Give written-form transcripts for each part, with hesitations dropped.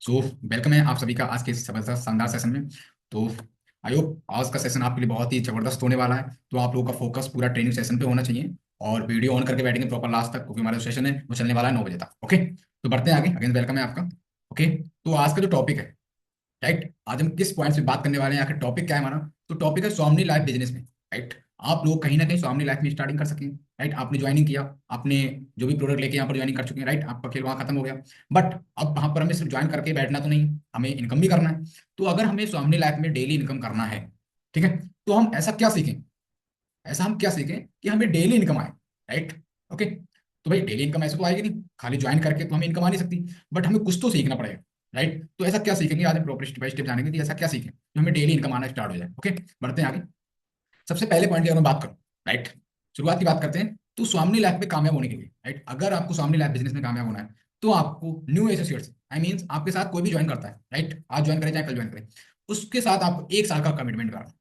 So welcome है आप सभी का आज के इस जबरदस्त शानदार सेशन में। तो आई होप आज का सेशन आपके लिए बहुत ही जबरदस्त होने वाला है। तो आप लोगों का फोकस पूरा ट्रेनिंग सेशन पे होना चाहिए और वीडियो ऑन करके बैठेंगे प्रॉपर लास्ट तक, क्योंकि हमारा जो सेशन है वो चलने वाला है 9 बजे तक। ओके, तो बढ़ते हैं आगे। अगेन वेलकम है आपका। ओके, तो आज का जो टॉपिक है, राइट, आज हम किस पॉइंट पे बात करने वाले हैं, आखिर टॉपिक क्या है हमारा? तो टॉपिक है स्वामनी लाइफ बिजनेस में। राइट, आप लोग कहीं ना कहीं स्वामनी लाइफ में स्टार्टिंग कर सकें। राइट, आपने ज्वाइनिंग किया, आपने जो भी प्रोडक्ट लेके यहाँ पर ज्वाइनिंग कर चुके हैं। राइट, आपका खेल वहाँ खत्म हो गया। बट अब वहाँ पर हमें सिर्फ ज्वाइन करके बैठना तो नहीं, हमें इनकम भी करना है। तो अगर हमें स्वामनी लाइफ में डेली इनकम करना है, ठीक है, तो हम ऐसा क्या सीखें? ऐसा हम क्या सीखें कि हमें डेली इनकम आए। राइट, ओके, तो भाई डेली इनकम ऐसे तो आएगी नहीं, खाली ज्वाइन करके तो हमें इनकम आ नहीं सकती। बट हमें कुछ तो सीखना पड़ेगा। राइट, तो ऐसा क्या सीखेंगे आज हम प्रॉपर स्टेप बाय स्टेप जानेंगे कि ऐसा क्या सीखें जो हमें डेली इनकम आना स्टार्ट हो जाए। ओके, बढ़ते हैं आगे। सबसे पहले पॉइंट की अगर मैं बात करूं, राइट, शुरुआत की बात करते हैं। तो स्वामनी लाइफ में कामयाब होने के लिए, राइट, अगर आपको स्वामनी लाइफ बिजनेस में कामयाब होना है, तो आपको न्यू एसोसिएट्स, आई मीन आपके साथ कोई भी ज्वाइन करता है, राइट, आज ज्वाइन करें चाहे कल ज्वाइन करें, उसके साथ आपको 1 साल का कमिटमेंट करना है।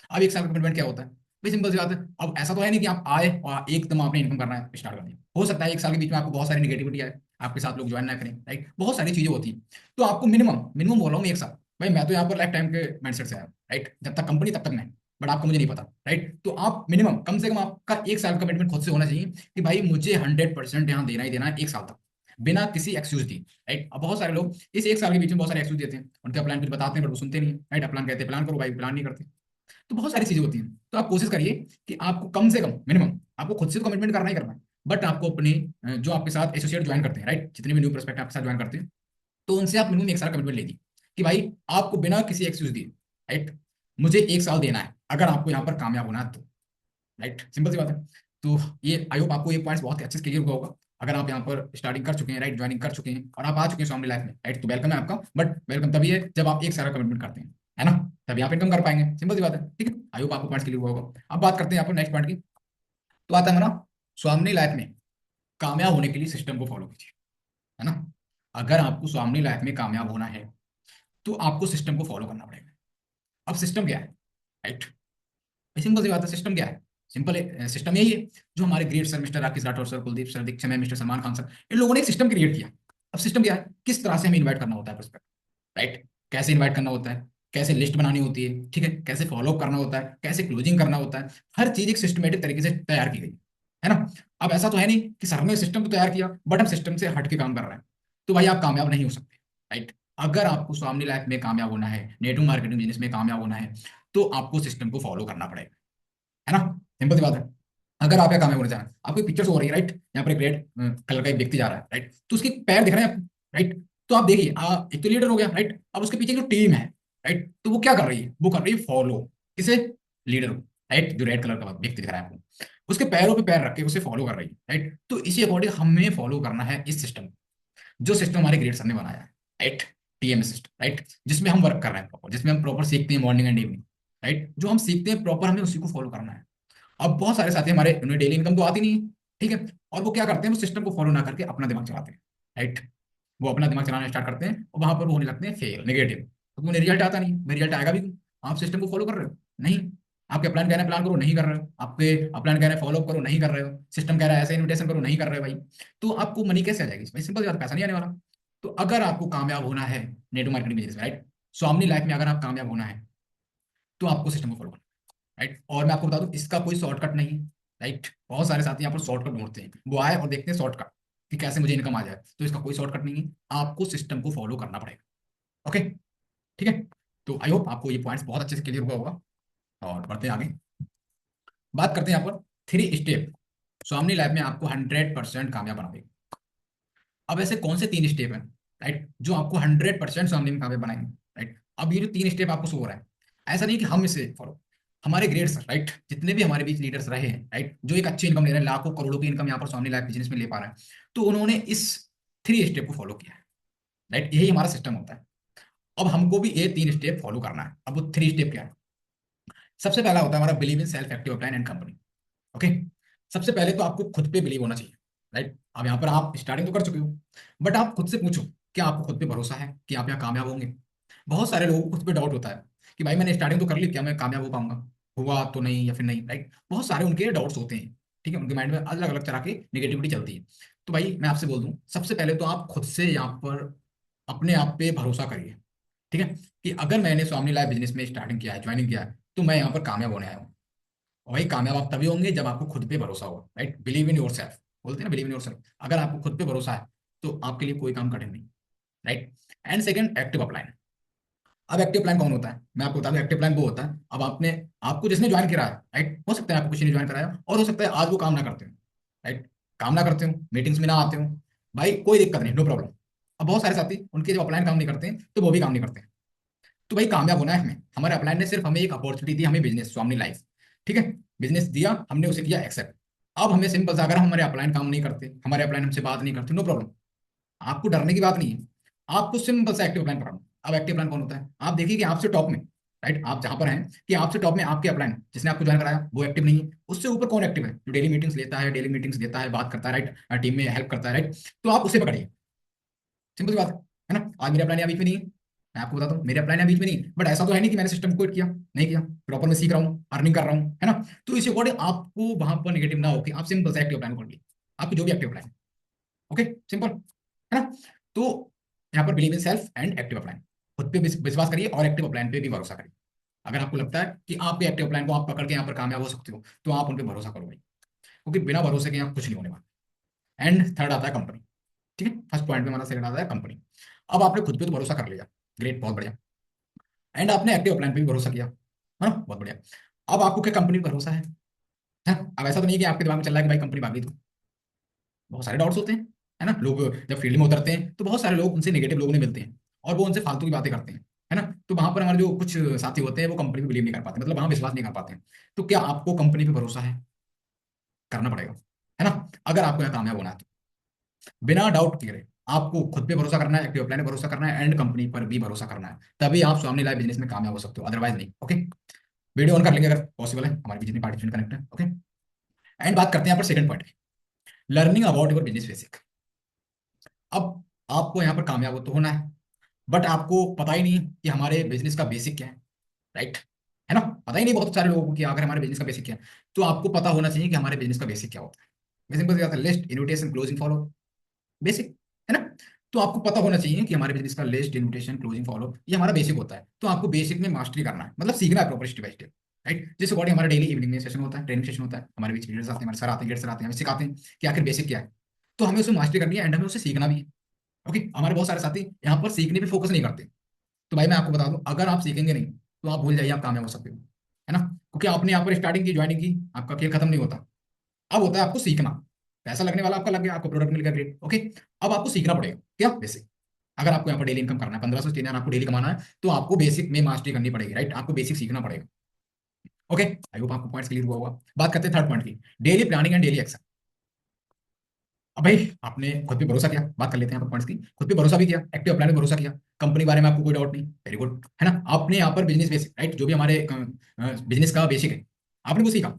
अब 1 साल का कमिटमेंट क्या होता है? भाई सिंपल सी बात है। अब ऐसा तो है नहीं कि आप आए और एकदम आपने इनकम करना है स्टार्ट कर दिया। हो सकता है 1 साल के बीच में आपको बहुत सारी निगेटिविटी आए, आपके साथ लोग ज्वाइन ना करें, राइट, बहुत सारी चीजें होती हैं। तो आपको मिनिमम मिनिमम बोल रहा हूँ 1 साल। भाई मैं तो यहाँ पर लाइफ टाइम के माइंडसेट से आया हूँ, राइट, जब तक कंपनी तब तक मैं, बट आपको मुझे नहीं पता। राइट, तो आप मिनिमम कम से कम आपका 1 साल कमिटमेंट खुद से होना चाहिए कि भाई मुझे 100% यहाँ देना ही देना है 1 साल तक, बिना किसी एक्सक्यूज दी। राइट, अब बहुत सारे लोग इस 1 साल के बीच में बहुत सारे एक्सक्यूज देते हैं, उनका प्लान फिर बताते हैं बट वो सुनते नहीं है। राइट, प्लान कहते हैं प्लान करो, भाई प्लान नहीं करते। तो बहुत सारी चीजें होती हैं। तो आप कोशिश करिए कि आपको कम से कम मिनिमम, आपको खुद से तो कमिटमेंट करना ही करना है, बट आपको अपने जो आपके साथ एसोसिएट ज्वाइन करते हैं, राइट, जितने भी न्यू प्रोस्पेक्ट आपके साथ ज्वाइन करते हैं, तो उनसे आप मिनिमम 1 साल कमिटमेंट लीजिए कि भाई आपको बिना किसी एक्सक्यूज दिए, राइट, मुझे 1 साल देना है अगर आपको यहाँ पर कामयाब होना है तो। राइट, सिंपल सी बात है। तो ये आई होप आपको ये पॉइंट्स बहुत अच्छे से क्लियर हुआ होगा। अगर आप यहाँ पर स्टार्टिंग कर चुके हैं, राइट, ज्वाइनिंग कर चुके हैं और आप आ चुके हैं फैमिली लाइफ में, राइट, तो वेलकम है आपका। बट वेलकम तभी है जब आप 1 साल का कमिटमेंट करते हैं, है ना, तभी आप इनकम कर पाएंगे। सिंपल सी बात है, ठीक है। आई होप आपको पॉइंट्स क्लियर हुआ होगा। अब बात करते हैं यहाँ पर नेक्स्ट पॉइंट की। तो आता है हमारा स्वामनी लाइफ में कामयाब होने के लिए सिस्टम को फॉलो कीजिए, है ना। अगर आपको स्वामनी लाइफ में कामयाब होना है तो आपको सिस्टम को फॉलो करना पड़ेगा। अब सिस्टम क्या है? राइट, सिंपल सी बात है, सिस्टम क्या है? सिंपल है, सिस्टम यही है जो हमारे great sir mister Rakesh Rathore sir, Kuldeep sir, दीक्षामय में मिस्टर सलमान खान सर, इन लोगों ने एक सिस्टम क्रिएट किया। अब सिस्टम क्या है? किस तरह से हमें इन्वाइट करना होता है प्रोस्पेक्ट, राइट, कैसे इन्वाइट करना होता है, कैसे लिस्ट बनानी होती है, ठीक है, कैसे फॉलो करना होता है, कैसे क्लोजिंग करना होता है, हर चीज एक सिस्टमेटिक तरीके से तैयार की गई है ना। अब ऐसा तो है नहीं कि सर ने सिस्टम तो तैयार किया बट हम सिस्टम से हट के काम कर रहे हैं, तो भाई आप कामयाब नहीं हो सकते। राइट, अगर आपको स्वामनी लाइफ में कामयाब होना है, नेटवर्क मार्केटिंग बिजनेस में कामयाब होना है, तो आपको सिस्टम को फॉलो करना पड़ेगा, है ना। सिंपल सी बात है। अगर आप क्या कामयाब होना चाह रहे हैं, आपकी पिक्चर्स हो रही है, राइट, यहाँ पर एक रेड कलर का एक व्यक्ति जा रहा है, राइट, तो उसके पैर दिख रहे हैं आपको, राइट, तो आप देखिए एक तो लीडर हो गया, राइट, अब उसके पीछे जो टीम है, राइट, तो वो क्या कर रही है? वो कर रही है फॉलो, किसे? लीडर को, राइट, जो रेड कलर का व्यक्ति दिख रहा है आपको, उसके पैरों पे पैर रख के उसे फॉलो कर रही है, राइट। तो इसी अकॉर्डिंग हमें फॉलो करना है इस सिस्टम, जो सिस्टम हमारे ग्रेड सर ने बनाया है, राइट, टीएमएस सिस्टम, राइट, जिसमें हम वर्क कर रहे हैं प्रॉपर, जिसमें हम प्रॉपर सीखते हैं मॉर्निंग एंड इवनिंग, राइट, जो हम सीखते हैं प्रॉपर हमें उसी को फॉलो करना है। अब बहुत सारे साथी हमारे, उन्हें डेली इनकम तो आती नहीं है, ठीक है, और वो क्या करते हैं, वो सिस्टम को फॉलो ना करके अपना दिमाग चलाते हैं, राइट, वो अपना दिमाग चलाना स्टार्ट करते हैं और वहां पर वो होने लगते हैं फेल, नेगेटिव, तो उन्हें रिजल्ट आता नहीं। रिजल्ट आएगा भी क्यों? आप सिस्टम को फॉलो कर रहे हो नहीं, आपके प्लान कह रहे हैं प्लान करो, नहीं कर रहे हो, आपके प्लान कह रहे हैं फॉलो करो, नहीं कर रहे हो, सिस्टम कह रहा है ऐसे इन्विटेशन करो, नहीं कर रहे हो भाई, तो आपको मनी कैसे आ जाएगी इसमें? सिंपल बात, पैसा नहीं आने वाला। तो अगर आपको कामयाब होना है नेटवर्क मार्केटिंग बिजनेस में, राइट, स्वामनी लाइफ में अगर आप कामयाब होना है, तो आपको सिस्टम को फॉलो करना, राइट, और मैं आपको बता दूं इसका कोई शॉर्टकट नहीं, राइट, बहुत सारे साथी यहाँ पर शॉर्टकट ढूंढते हैं, वो आए और देखते हैं शॉर्टकट कि कैसे मुझे इनकम आ जाए, तो इसका कोई शॉर्टकट नहीं है, आपको सिस्टम को फॉलो करना पड़ेगा। ओके, ठीक है। तो आई होप आपको ये पॉइंट्स बहुत अच्छे से क्लियर हुआ होगा। और बढ़ते हैं आगे, बात करते हैं यहाँ पर 3 स्टेप स्वामनी लाइफ में आपको 100% कामयाब बना देगा। अब ऐसे कौन से 3 स्टेप हैं, राइट, जो आपको 100% स्वामनी में कामयाब बनाएंगे? राइट, अब ये जो 3 स्टेप आपको शो हो रहा है, ऐसा नहीं कि हम इसे फॉलो, हमारे ग्रेड्स, राइट, जितने भी हमारे बीच लीडर्स रहे हैं, राइट, जो एक अच्छी इनकम ले रहे हैं, लाखों करोड़ों की इनकम यहाँ पर स्वामी लाइफ बिजनेस में ले पा रहे हैं, तो उन्होंने इस 3 स्टेप को फॉलो किया है, राइट, यही हमारा सिस्टम होता है। अब हमको भी ये 3 स्टेप फॉलो करना है। अब वो 3 स्टेप क्या है? सबसे पहला होता है हमारा believe in self active plan and company. Okay, सबसे पहले तो आपको खुद पे बिलीव होना चाहिए, राइट। अब यहाँ पर आप स्टार्टिंग तो कर चुके हो, बट आप खुद से पूछो क्या आपको खुद पे भरोसा है कि आप यहाँ कामयाब होंगे? बहुत सारे लोगों को खुद पे डाउट होता है कि भाई मैंने स्टार्टिंग तो कर ली, क्या मैं कामयाब हो पाऊंगा? हुआ तो नहीं या फिर नहीं, राइट, बहुत सारे उनके डाउट्स होते हैं, ठीक है, उनके माइंड में अलग अलग तरह की निगेटिविटी चलती है। तो भाई मैं आपसे बोल दूं, सबसे पहले तो आप खुद से यहाँ पर अपने आप पे भरोसा करिए। ठीक है, कि अगर मैंने स्वामी लाइफ बिजनेस में स्टार्टिंग किया है, ज्वाइनिंग किया है, तो मैं यहाँ पर कामयाब होने आया हूँ। और भाई कामयाब आप तभी होंगे जब आपको खुद पे भरोसा होगा, right? Believe in your self, बोलते हैं ना, बिलीव इन योर सेल्फ। अगर आपको खुद पे भरोसा है तो आपके लिए कोई काम कठिन नहीं, right? And second, active upline. अब एक्टिव प्लान कौन होता है, मैं आपको बता दूं। एक्टिव प्लान वो होता है, अब आपने, आपको जिसने ज्वाइन किया है, राइट, हो सकता है आपको किसी ने ज्वाइन कराया और हो सकता है आज वो काम ना करते हो, राइट? काम ना करते हो, मीटिंग्स में ना आते हो, भाई कोई दिक्कत नहीं, नो प्रॉब्लम। अब बहुत सारे साथी उनके जब अपलाइन काम नहीं करते हैं तो वो भी काम नहीं करते हैं। तो भाई कामयाब होना है हमें, हमारे अपलाइन ने सिर्फ हमें एक अपॉर्चुनिटी दी, हमें बिजनेस, स्वामी लाइफ, ठीक है, बिजनेस दिया, हमने उसे किया एक्सेप्ट। अब हमें सिंपल सा, अगर हमारे अपलाइन काम नहीं करते, हमारे अपलाइन हमसे बात नहीं करते, नो प्रॉब्लम, आपको डरने की बात नहीं है। आपको सिंपल सा एक्टिव प्लान पढ़ाना। अब एक्टिव प्लान कौन होता है, आप देखिए कि आपसे टॉप में, राइट, आप जहां पर हैं, कि आपसे टॉप में आपके अपलाइन जिसने आपको ज्वाइन कराया वो एक्टिव नहीं है, उससे ऊपर कौन एक्टिव है, जो डेली मीटिंग्स लेता है, डेली मीटिंग्स देता है, बात करता है, राइट, टीम में हेल्प करता है, राइट? तो आप उसे पकड़िए, सिंपल सी बात है ना। आज मेरे अपलाइन यहाँ बीच में नहीं है, मैं आपको बताता हूँ, मेरे अपलाइन यहाँ बीच में नहीं है, बट ऐसा तो है नहीं कि मैंने सिस्टम क्विट किया, नहीं किया, प्रॉपर मैं सीख रहा हूँ, अर्निंग कर रहा हूँ, है ना? तो इसी अकॉर्डिंग आपको वहां पर नेगेटिव ना होकर आप सिंपल से एक्टिव प्लान पकड़ लीजिए, आपकी जो भी एक्टिव प्लान, ओके, सिंपल, है ना? तो यहाँ पर believe in self and active upline, खुद पे विश्वास करिए और एक्टिव अपलाइन पे भी भरोसा करिए। अगर आपको लगता है कि आपके एक्टिव अपलाइन को आप पकड़ के यहाँ पर कामयाब हो सकते हो तो आप उन पे भरोसा करो भाई, क्योंकि बिना भरोसे के यहाँ कुछ नहीं होने वाला। एंड थर्ड आता है कंपनी। ठीक है, फर्स्ट पॉइंट में हमारा सेकंड आता है कंपनी। अब आपने खुद पे तो भरोसा कर लिया, ग्रेट, बहुत बढ़िया। एंड आपने एक्टिव अपलाइन पे भी भरोसा किया, है ना, बहुत बढ़िया। अब आपको क्या कंपनी पे भरोसा है? अब ऐसा तो नहीं है कि आपके दिमाग में चल रहा है कि भाई कंपनी भाग गई, तो बहुत सारे डाउट्स होते हैं, है ना? लोग जब फील्ड में उतरते हैं तो बहुत सारे लोग उनसे नेगेटिव लोग ने मिलते हैं और वो उनसे फालतू की बातें करते हैं, है ना? तो वहां पर हमारे जो कुछ साथी होते हैं वो कंपनी पे बिलीव नहीं कर पाते, मतलब वहां विश्वास नहीं कर पाते हैं। तो क्या आपको कंपनी पे भरोसा है? करना पड़ेगा, है ना, अगर आपको यहाँ कामयाब होना है तो। बिना डाउट किए आपको खुद पे भरोसा करना है, एक्टिव प्लान पे भरोसा करना है, एंड कंपनी पर भी भरोसा करना है, तभी आप स्वामी लाइफ बिजनेस में कामयाब हो सकते हो, अदरवाइज नहीं, ओके? वीडियो ऑन कर लेंगे अगर पॉसिबल है, हमारे भी जितने पार्टिसिपेंट कनेक्ट है, ओके? एंड बात करते हैं यहाँ पर second point, learning about your business basic. अब आपको यहाँ पर कामयाब तो होना है, बट आपको पता ही नहीं कि हमारे बिजनेस का बेसिक क्या है, राइट, है ना? पता ही नहीं बहुत सारे लोगों को कि अगर हमारे बिजनेस का बेसिक क्या है। तो आपको पता होना चाहिए कि हमारे बिजनेस का बेसिक क्या होता है। सिंपल सी बात है, list, invitation, closing, follow, basic, है ना? तो आपको पता होना चाहिए कि हमारे बिजनेस का लिस्ट, इन्विटेशन, क्लोजिंग, फॉलो, ये हमारा बेसिक होता है। तो आपको बेसिक में मास्टरी करना है, मतलब सीखना है proper, step by step, right? जिस अकॉर्डिंग हमारा डेली इवनिंग में सेशन होता है, ट्रेनिंग सेशन होता है, हमारे बीच लीडर्स आते हैं, हमारे सर आते हैं, गेट सर आते हैं, हमें सिखाते हैं कि आखिर बेसिक क्या है। तो हमें उसे मास्टरी करनी है एंड हमें उसे सीखना भी है, ओके? हमारे बहुत सारे साथी यहाँ पर सीखने पे फोकस नहीं करते। तो भाई मैं आपको बता दूं, अगर आप सीखेंगे नहीं तो आप भूल जाइए आप कामयाब हो सकते हो, है ना? क्योंकि आपने यहाँ पर स्टार्टिंग की, ज्वाइनिंग की, आपका खेल खत्म नहीं होता। अब होता है आपको सीखना। पैसा लगने वाला आपका लग गया, आपको प्रोडक्ट मिल गया, ग्रेट, ओके? अब आपको सीखना पड़ेगा क्या, बेसिक। अगर आपको यहाँ पर डेली इनकम करना है, 1500 से 3000 आपको डेली कमाना है, तो आपको बेसिक में मास्टरी करनी पड़ेगी, राइट? आपको बेसिक सीखना पड़ेगा, ओके? आई होप आपको पॉइंट्स क्लियर हुआ होगा। बात करते हैं थर्ड पॉइंट की, daily planning and daily action. अब भाई आपने खुद पे भरोसा किया, बात कर लेते हैं यहाँ पर पॉइंट्स की। खुद पे भरोसा भी किया, एक्टिव प्लान पे भरोसा किया, कंपनी के बारे में आपको कोई डाउट नहीं, वेरी गुड, है ना? आपने यहाँ पर बिजनेस बेसिक, राइट, जो भी हमारे बिजनेस का बेसिक है, आपने वो सीखा।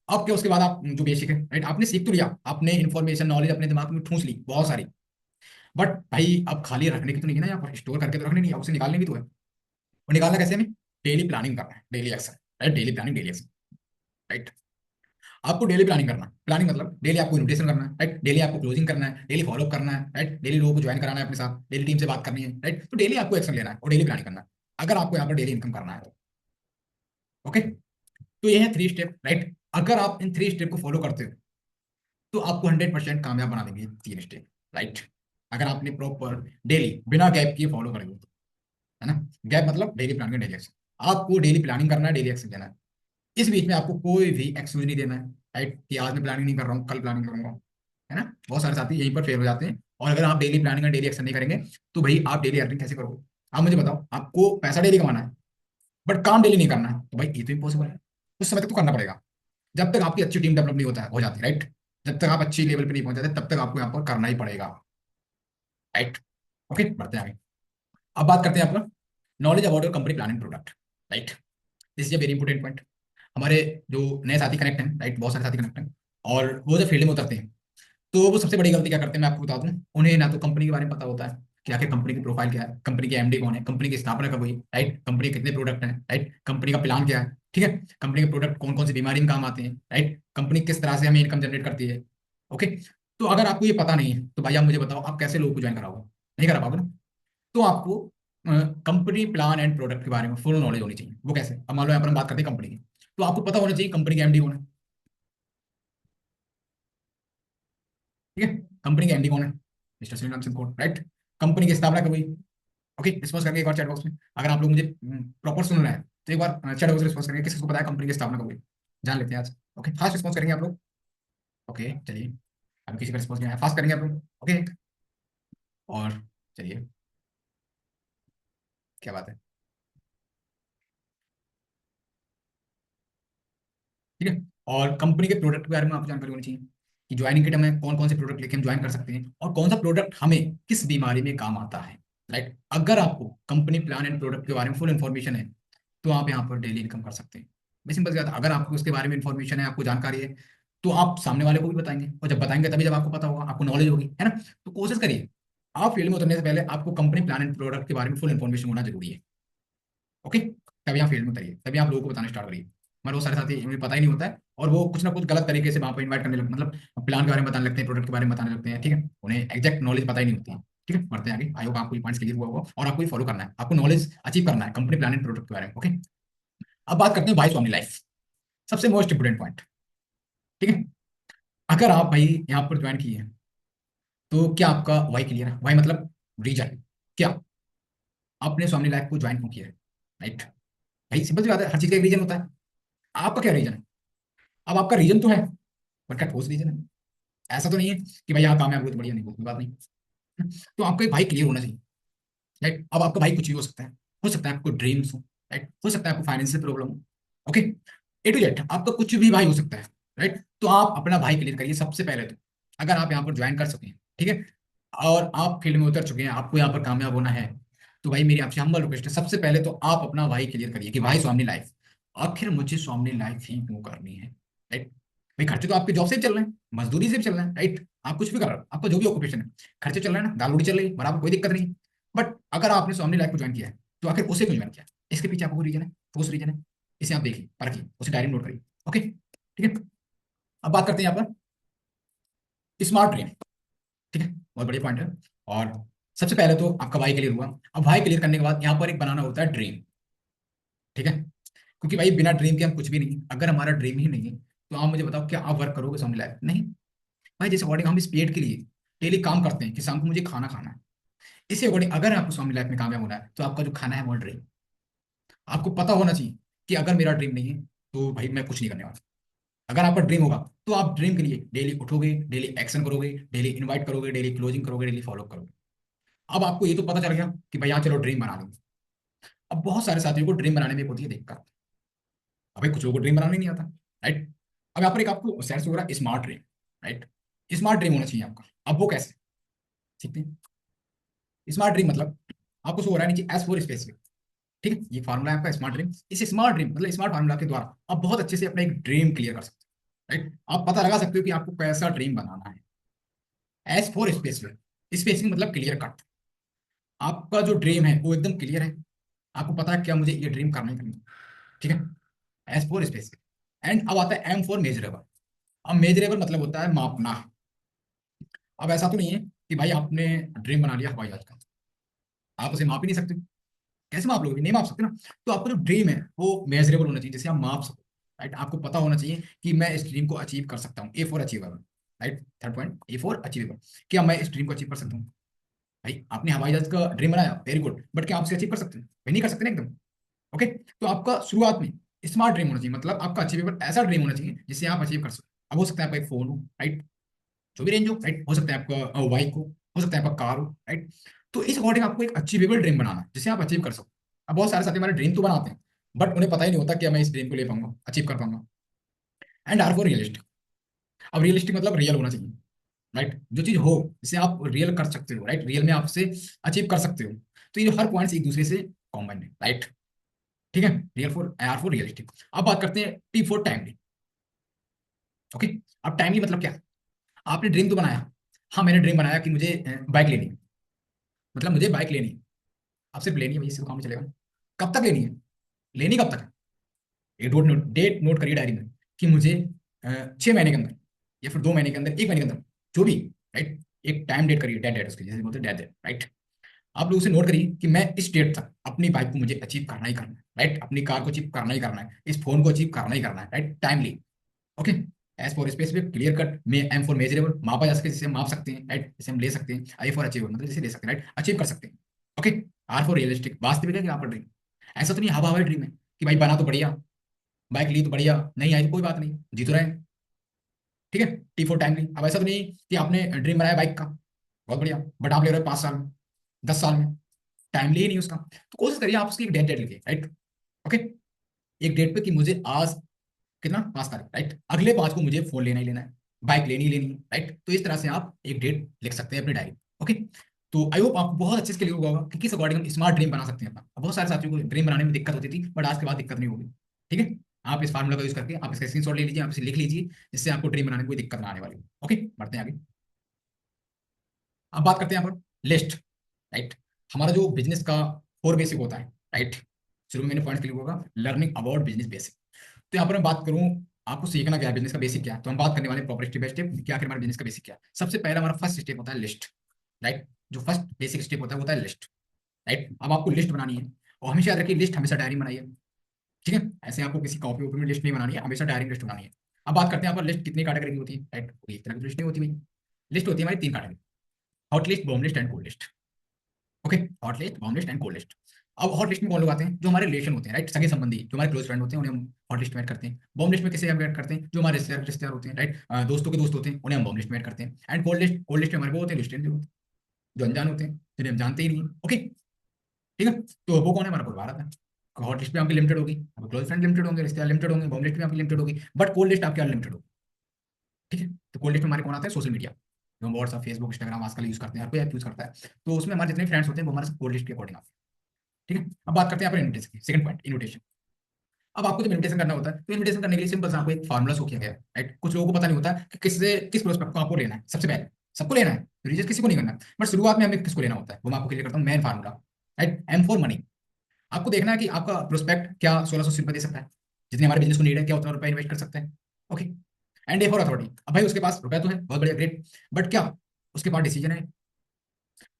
अब क्या, उसके बाद आप जो बेसिक है, राइट, आपने सीख तो लिया, आपने इन्फॉर्मेशन, नॉलेज अपने दिमाग में ठूंस ली बहुत सारी, बट भाई अब खाली रखने की तो नहीं है ना, यहाँ पर स्टोर करके तो रखने नहीं है, उसे निकालने भी तो है। और निकालना कैसे हमें? डेली प्लानिंग करना है, daily action, right, daily planning, daily action, right? आपको डेली प्लानिंग करना है, प्लानिंग मतलब डेली आपको इन्विटेशन करना है, राइट, डेली आपको क्लोजिंग करना है, डेली फॉलोअप करना है, राइट, डेली लोगों को ज्वाइन कराना है अपने साथ, डेली टीम से बात करनी है, राइट? तो डेली आपको एक्शन लेना है और डेली प्लानिंग करना है, अगर आपको यहाँ पर डेली इनकम करना है तो, ओके? तो ये है 3 स्टेप, राइट? अगर आप इन 3 स्टेप को फॉलो करते हो तो आपको 100% कामयाब बना देंगे 3 स्टेप, राइट? अगर आपने प्रॉपर डेली बिना गैप किए फॉलो करेंगे तो, है ना? गैप मतलब डेली प्लानिंग, डेली एक्शन। आपको डेली प्लानिंग करना है, डेली एक्शन लेना है। इस बीच में आपको कोई भी एक्सक्यूज नहीं देना है, राइट, कि आज मैं प्लानिंग नहीं कर रहा हूँ, कल प्लानिंग करूंगा, है ना? बहुत सारे साथी यहीं पर फेल हो जाते हैं। और अगर आप डेली प्लानिंग और डेली एक्शन नहीं करेंगे तो भाई आप डेली अर्निंग कैसे करोगे? आप मुझे बताओ, आपको पैसा डेली कमाना है बट काम डेली नहीं करना है, तो भाई ये तो इम्पॉसिबल है। उस समय तक तो करना पड़ेगा, जब तक आपकी अच्छी टीम डेवलप नहीं होता है, हो जाती, राइट? जब तक आप अच्छी लेवल पे नहीं पहुंच जाते तब तक आपको यहाँ पर करना ही पड़ेगा, राइट? ओके, बढ़ते हैं आगे। अब बात करते हैं आपका knowledge about your company plan and product, right? This is a very important point. हमारे जो नए साथी कनेक्ट हैं, राइट, बहुत सारे साथी कनेक्ट हैं, और वो जब फील्ड में उतरते हैं तो वो सबसे बड़ी गलती क्या करते हैं मैं आपको बता दूं, उन्हें ना तो कंपनी के बारे में पता होता है कि आखिर कंपनी की प्रोफाइल क्या है, कंपनी के एमडी कौन है, कंपनी की स्थापना कब हुई, राइट, कंपनी के कितने प्रोडक्ट हैं, राइट, कंपनी का प्लान क्या है, ठीक है, कंपनी के प्रोडक्ट कौन कौन सी बीमारी में काम आते हैं, राइट, कंपनी किस तरह से हमें इनकम जनरेट करती है, ओके? तो अगर आपको ये पता नहीं है तो भाई आप मुझे बताओ आप कैसे लोगों को ज्वाइन कराओगे? नहीं करा पाओगे ना। तो आपको कंपनी प्लान एंड प्रोडक्ट के बारे में फुल नॉलेज होनी चाहिए। वो कैसे? अब मान लो यहाँ पर हम बात करते हैं कंपनी की, तो आपको पता होना चाहिए कंपनी के एमडी कौन है। ठीक है, कंपनी के एमडी कौन है? मिस्टर श्रीराम सिंह कौन, राइट? कंपनी की स्थापना कब हुई? ओके, रिस्पॉन्स करके एक बार चैट बॉक्स में, अगर आप लोग मुझे प्रॉपर सुन रहे हैं तो एक बार चैट बॉक्स में रिस्पॉन्स करेंगे, किसी को पता है कंपनी की स्थापना कब हुई? जान लेते हैं आज। ओके, फास्ट रिस्पॉन्स करेंगे आप लोग। ओके चलिए, अभी किसी का रिस्पॉन्स नहीं आया, फास्ट करेंगे आप लोग। ओके, और चलिए, क्या बात है। ठीक है, और कंपनी के प्रोडक्ट के बारे में आपको जानकारी होनी चाहिए कि ज्वाइनिंग के टाइम में कौन कौन से प्रोडक्ट लेके हम ज्वाइन कर सकते हैं और कौन सा प्रोडक्ट हमें किस बीमारी में काम आता है, राइट? अगर आपको कंपनी प्लान एंड प्रोडक्ट के बारे में फुल इन्फॉर्मेशन है तो आप यहाँ पर डेली इनकम कर सकते हैं। मैं सिंपल सी बात है, अगर आपको उसके बारे में इन्फॉर्मेशन है, आपको जानकारी है, तो आप सामने वाले को भी बताएंगे, और जब बताएंगे तभी जब आपको पता होगा, आपको नॉलेज होगी, है ना? तो कोशिश करिए, आप फील्ड में उतरने से पहले आपको कंपनी प्लान एंड प्रोडक्ट के बारे में फुल इन्फॉर्मेशन होना जरूरी है। ओके, तभी आप फील्ड में उतरिए, तभी आप लोगों को बताना स्टार्ट करिए। हमारे बहुत सारे साथी, उन्हें पता ही नहीं होता है और वो कुछ ना कुछ गलत तरीके से वहां पर इन्वाइट करने लगते, मतलब प्लान के बारे में बताने लगते हैं, प्रोडक्ट के बारे में बताने लगते हैं। ठीक है, उन्हें एग्जैक्ट नॉलेज पता ही नहीं होती है। ठीक है, बढ़ते हैं आगे। आई होप आपको ये पॉइंट्स क्लियर हुआ होगा और आपको ये फॉलो करना है, आपको नॉलेज अचीव करना है कंपनी प्लान एंड प्रोडक्ट के बारे में। ओके, अब बात करते हैं भाई स्वामी लाइफ, सबसे मोस्ट इंपोर्टेंट पॉइंट। ठीक है, अगर आप भाई यहाँ पर ज्वाइन किए हैं तो क्या आपका वाई क्लियर है? वाई मतलब रीजन, क्या आपने स्वामी लाइफ को ज्वाइन क्यों किया है, राइट? भाई सिंपल सी बात है, हर चीज का एक रीजन होता है। आपका क्या रीजन है? अब आपका रीजन तो है, पर क्या ठोस रीजन है? ऐसा तो नहीं है कि भाई यहाँ कामयाब हुए तो बढ़िया, नहीं, कोई बात नहीं। तो आपका एक भाई क्लियर होना चाहिए, राइट? अब आपका भाई कुछ भी हो सकता है, हो सकता है आपको ड्रीम्स हो, राइट? हो सकता है आपको फाइनेंशियल प्रॉब्लम हो। ओके, ए टू जेड आपका कुछ भी भाई हो सकता है, राइट? तो आप अपना भाई क्लियर करिए सबसे पहले तो, अगर आप यहाँ पर ज्वाइन कर सकें, ठीक है, और आप फील्ड में उतर चुके हैं, आपको यहाँ पर कामयाब होना है, तो भाई मेरी आपसे हम्बल रिक्वेस्ट है, सबसे पहले तो आप अपना भाई क्लियर करिए कि भाई स्वामी लाइफ, आखिर मुझे स्वामी लाइफ ही क्यों करनी है, राइट? भाई खर्चे तो आपके जॉब से भी चल रहे हैं, मजदूरी से भी चल रहे हैं, राइट? आप कुछ भी कर रहे हो, आपका जो भी ऑक्यूपेशन है, खर्चे चल रहे हैं ना, दाल रोटी चल रही है बराबर, कोई दिक्कत नहीं। बट अगर आपने स्वामी लाइफ को ज्वाइन किया है तो आखिर उसे क्यों ज्वाइन किया? इसके पीछे आपको रीजन है, ठोस रीजन है, इसे आप देखिए, परखिए, उसे डायरी नोट करिए। ओके, ठीक है। अब बात करते हैं यहाँ पर स्मार्ट ड्रीम। ठीक है, बहुत बढ़िया पॉइंट है। और सबसे पहले तो आपका भाई क्लियर हुआ, अब भाई क्लियर करने के बाद यहाँ पर एक बनाना होता है ड्रीम। ठीक है, क्योंकि भाई बिना ड्रीम के हम कुछ भी नहीं, अगर हमारा ड्रीम ही नहीं है तो आप मुझे बताओ क्या आप वर्क करोगे स्वामी लाइफ? नहीं। भाई जिस अकॉर्डिंग हम इस पेट के लिए डेली काम करते हैं कि शाम को मुझे खाना खाना है, इसी अकॉर्डिंग अगर आपको स्वामी लाइफ में कामयाब होना है तो आपका जो खाना है वो ड्रीम। आपको पता होना चाहिए कि अगर मेरा ड्रीम नहीं है तो भाई मैं कुछ नहीं करने वाला। अगर आपका ड्रीम होगा तो आप ड्रीम के लिए डेली उठोगे, डेली एक्शन करोगे, डेली इनवाइट करोगे, डेली क्लोजिंग करोगे, डेली फॉलो करोगे। अब आपको ये तो पता चल गया कि भाई हाँ चलो ड्रीम बना लो। अब बहुत सारे साथियों को ड्रीम बनाने में एक होती है दिक्कत, अब भाई कुछ लोगों को ड्रीम बनाना ही नहीं आता, राइट? अब यहाँ पर एक आपको सेंस हो रहा है smart dream, right? Smart dream होना चाहिए आपका। अब वो कैसे सीखते हैं? स्मार्ट ड्रीम मतलब आपको शो हो रहा है नीचे एस फोर स्पेसिफिक। ठीक है, ये फार्मूला है आपका स्मार्ट ड्रीम। इस स्मार्ट ड्रीम मतलब स्मार्ट फार्मूला के द्वारा आप बहुत अच्छे से अपना एक ड्रीम क्लियर कर सकते हैं, राइट? आप पता लगा सकते हो कि आपको कैसा ड्रीम बनाना है। एस फोर स्पेसिफिक, स्पेसिफिक मतलब क्लियर कट। आपका जो ड्रीम है वो एकदम क्लियर है, आपको पता है क्या मुझे ये ड्रीम करना ही करना है। ठीक है, एस फोर स्पेसिफिक। एंड अब आता है एम फोर मेजरेबल। अब मेजरेबल मतलब होता है मापना। अब ऐसा तो नहीं है कि भाई आपने ड्रीम बना लिया हवाई जहाज का, आप उसे माप ही नहीं सकते, कैसे माप लोगे? नहीं माप सकते ना। तो आपका जो ड्रीम है वो मेजरेबल होना चाहिए, जिसे आप माप सको, राइट? आपको पता होना चाहिए कि मैं इस ड्रीम को अचीव कर सकता हूँ, A for achievable, right? Third point, A for achievable, क्या मैं इस ड्रीम को अचीव कर सकता हूँ? भाई आपने हवाई जहाज का ड्रीम बनाया, वेरी गुड, बट क्या आप उसे अचीव कर सकते हैं? भाई नहीं कर सकते ना एकदम। ओके, तो आपका शुरुआत में स्मार्ट ड्रीम होना चाहिए, मतलब आपका अचीवेबल ऐसा ड्रीम होना चाहिए जिसे आप अचीव कर सको। अब हो सकता है आपका एक फोन हो, राइट? जो भी रेंज हो, राइट? हो सकता है आपका बाइक हो सकता है आपका कार हो, राइट? तो इस अकॉर्डिंग आपको एक अचीवेबल ड्रीम बनाना है जिसे आप अचीव कर सको। अब बहुत सारे साथी हमारे ड्रीम तो बनाते हैं बट उन्हें पता ही नहीं होता कि मैं इस ड्रीम को ले पाऊंगा, अचीव कर पाऊंगा। And R for realistic. अब रियलिस्टिक मतलब रियल होना चाहिए, राइट? जो चीज हो जिसे आप रियल कर सकते हो, राइट? रियल में आपसे अचीव कर सकते हो। तो ये हर पॉइंट्स एक दूसरे से कॉम्बाइन है, राइट? ठीक है, real for R for realistic. अब बात करते हैं टी फॉर टाइमली। ओके, अब टाइमली मतलब क्या? आपने ड्रीम तो बनाया, हाँ मैंने ड्रीम बनाया कि मुझे बाइक लेनी है, मतलब मुझे बाइक लेनी है। अब सिर्फ लेनी है, भाई सिर्फ काम में चलेगा? कब तक लेनी है? लेनी कब तक है? ये डेट नोट करिए डायरी में कि मुझे 6 महीने के अंदर या फिर 2 महीने के अंदर, 1 महीने के अंदर, जो भी, राइट? एक टाइम डेट करिए, डेट डेट उसकी जैसे बोलते हैं डेट डेट, राइट? आप लोग उसे नोट करिए कि मैं इस डेट तक अपनी बाइक को मुझे अचीव करना ही करना है, राइट, अपनी कार को अचीव करना ही करना है, इस फोन को अचीव करना ही करना है, right, timely. Okay. S for specific clear cut में, एम फॉर मेजरेबल, मापा जा सके, जिसे हम माप सकते हैं, राइट, जिसे हम ले सकते हैं, आई फॉर अचीवेबल, मतलब जिसे ले सकते हैं, राइट, अचीव कर सकते हैं। ओके। आर फॉर रियलिस्टिक, वास्तविक है कि आपका ड्रीम, ऐसा तो नहीं हवा हवाई ड्रीम है कि भाई बना तो बढ़िया, बाइक ली तो बढ़िया, नहीं आई तो कोई बात नहीं, जी तो रहे हैं। ठीक है। टी फॉर टाइमली, अब ऐसा तो नहीं कि आपने ड्रीम बनाया बाइक का, बहुत बढ़िया, बट आप ले रहे हो 5 साल में, 10 साल में, टाइमली ही नहीं उसका। तो कोशिश करिए आप उसकी एक डेट डेट लिखिए, राइट। ओके। एक डेट पे कि मुझे आज कितना, 5 तारीख, राइट, अगले 5 को मुझे फोन लेना ही लेना है, बाइक लेनी ही लेनी है, राइट। तो इस तरह से आप एक डेट लिख सकते हैं अपनी डायरी। ओके। तो आई होप आपको बहुत अच्छे से क्लियर होगा कि किस अकॉर्डिंग हम स्मार्ट ड्रीम बना सकते हैं अपना। अब बहुत सारे साथियों को ड्रीम बनाने में दिक्कत होती थी, बट आज के बाद दिक्कत नहीं होगी। ठीक है। आप इस फार्मूला का यूज करके आप इसका स्क्रीनशॉट ले लीजिए, आप इसे लिख लीजिए, जिससे आपको ड्रीम बनाने में कोई दिक्कत ना आने वाली हो। ओके, बढ़ते हैं आगे। अब बात करते हैं यहाँ पर लिस्ट, राइट। हमारा जो बिजनेस का 4 बेसिक होता है, राइट। शुरू में मैंने पॉइंट क्लियर होगा, लर्निंग अबाउट बिजनेस बेसिक। तो यहाँ पर मैं बात करूँ, आपको सीखना क्या है, बिजनेस का बेसिक क्या है, तो हम बात करने वाले प्रॉपर स्टेप बाय स्टेप कि आखिर हमारा बिजनेस का बेसिक क्या है। सबसे पहला हमारा फर्स्ट स्टेप होता है लिस्ट, राइट। जो फर्स्ट बेसिक स्टेप होता है वो होता है लिस्ट, राइट। अब आपको लिस्ट बनानी है, और हमेशा याद रखिए लिस्ट हमेशा डायरी में बनाइए। ठीक है। ऐसे आपको किसी कॉपी वॉपी में लिस्ट नहीं बनानी है, हमेशा डायरी में लिस्ट बनानी है। अब बात करते हैं यहाँ पर लिस्ट कितनी कैटेगरी की होती है, राइट। एक तरह की लिस्ट नहीं होती भाई, लिस्ट होती है हमारी 3 category, hot list, bomb list and cold list. Okay. Hot list, bomb list and cold list. अब हॉट लिस्ट में कौन लोग आते हैं, जो हमारे रिलेशन होते हैं, राइट, सगे संबंधी, जो हमारे क्लोज फ्रेंड होते हैं, उन्हें हम हॉट लिस्ट में ऐड करते हैं। बॉम्ब लिस्ट में किसे हम ऐड करते हैं, जो हमारे रिश्तेदार रिश्तेदार होते हैं, राइट, दोस्तों के दोस्त होते हैं, उन्हें हम बॉम्ब लिस्ट में ऐड करते हैं। And cold list, cold list में हमारे वो होते हैं जो stranger होते हैं, जो अनजान होते हैं, जिन्हें हम जानते ही नहीं। ओके। ठीक है। तो वो कौन है, हमारा परिवार आता है। हॉट लिस्ट में आपकी लिमिटेड होगी, आपके क्लोज फ्रेंड लिमिटेड होंगे, रिश्तेदार लिमिटेड होंगे, बॉम्ब लिस्ट में आपकी लिमिटेड होगी, बट कोल्ड लिस्ट आपकी अनलिमिटेड होगी। ठीक है। तो कोल्ड लिस्ट में हमारे कौन आते हैं, सोशल मीडिया, जो हम व्हाट्सएप, फेसबुक, इंस्टाग्राम आजकल यूज करते हैं, हर कोई ऐप यूज करता है। तो उसमें हमारे जितने फ्रेंड्स होते हैं वो हमारे कोल्ड लिस्ट के अकॉर्डिंग आते हैं। ठीक है। अब बात करते हैं यहाँ पर इन्विटेशन की, सेकंड पॉइंट, इन्विटेशन। अब आपको जब इन्विटेशन करना होता है, तो इन्विटेशन करने के लिए सिंपल सा आपको एक फार्मूला शो किया गया है, राइट। कुछ लोगों को पता नहीं होता कि किससे किस प्रोस्पेक्ट को आपको लेना है, सबसे पहले सबको लेना है, रिजेक्ट किसी को नहीं करना है, बट शुरुआत में हमें किसको लेना होता है वो मैं आपको क्लियर करता हूँ, main formula, right, M for money. आपको देखना है कि आपका प्रोस्पेक्ट क्या 1680 रुपये दे सकता है, जितने हमारे बिजनेस को नीड है, क्या उतना रुपया इन्वेस्ट कर सकते हैं। Okay. And A for authority, अब भाई उसके पास रुपया तो है, बहुत बढ़िया, ग्रेट, बट क्या उसके पास डिसीजन है,